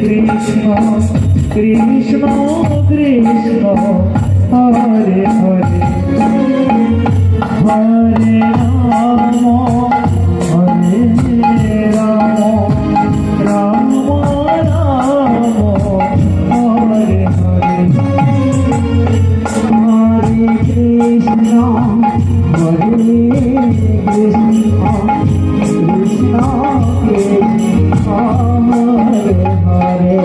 Krishna Krishna Krishna Hare Hare Hare Ram Hare Ram Ram Ram Hare Hare Hare Krishna Hare Krishna Krishna Krishna Hare Hare Hare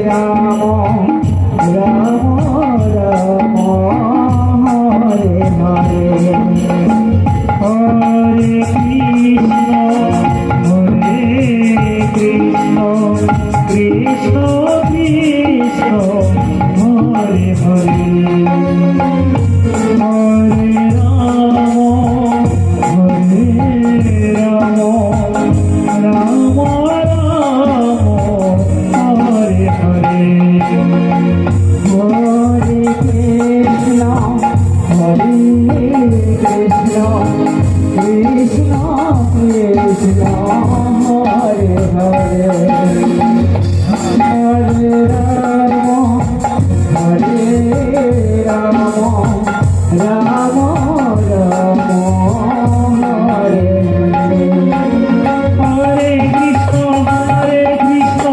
Ram Hare Ram Ram Ram Hare Hare Hare Krishna Hare Krishna Krishna Krishna Hare Hare Hare Ram Hare Ram Ram Ram Hare Hare Hare Krishna Hare Krishna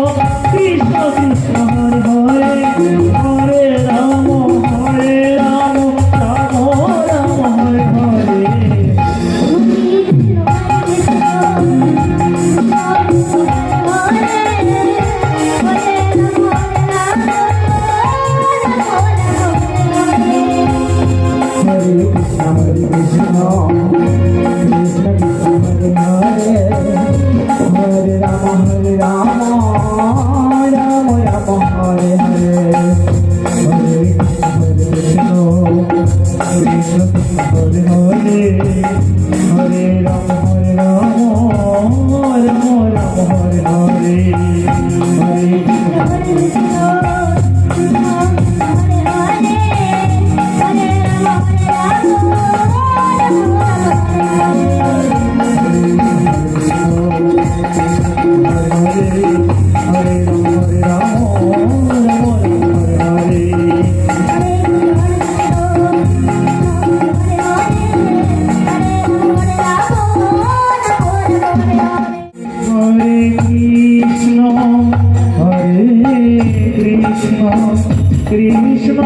Krishna Krishna Hare Hare Hare Ram Hare Ram Ram Ram Hare Hare Krishna Krishna Krishna Hare Hare Hare Ram Ram Ram Hare Hare Hare Krishna Krishna Hare Hare Hare Rama Rama Rama Hare Hare Hare Krishna Krishna Hare Hare Hare Rama Rama Rama Hare Hare Hare Krishna Krishna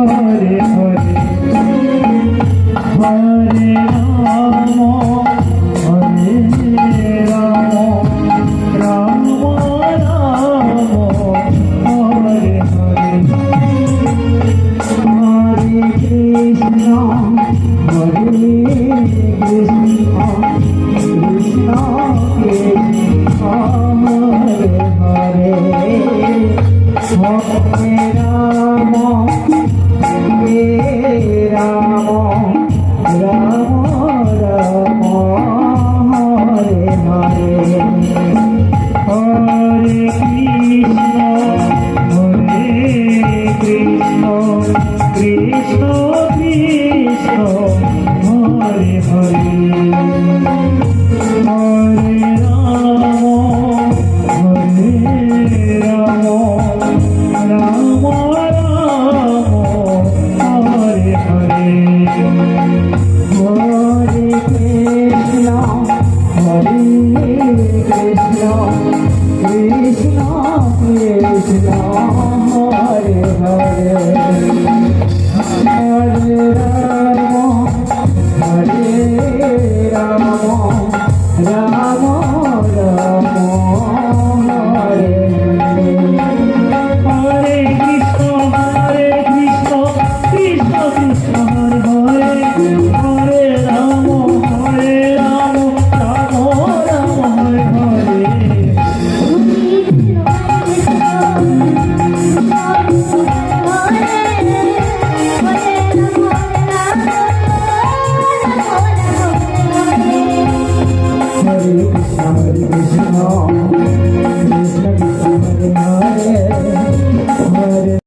Hare Hare Hare Ram Hare Ram Ram Ram Hare Hare Hare Krishna Hare Krishna Krishna Krishna Hare Hare Hare Ram Hare Ram Ram Ram Hare Hare Hare Krishna Hare Krishna Krishna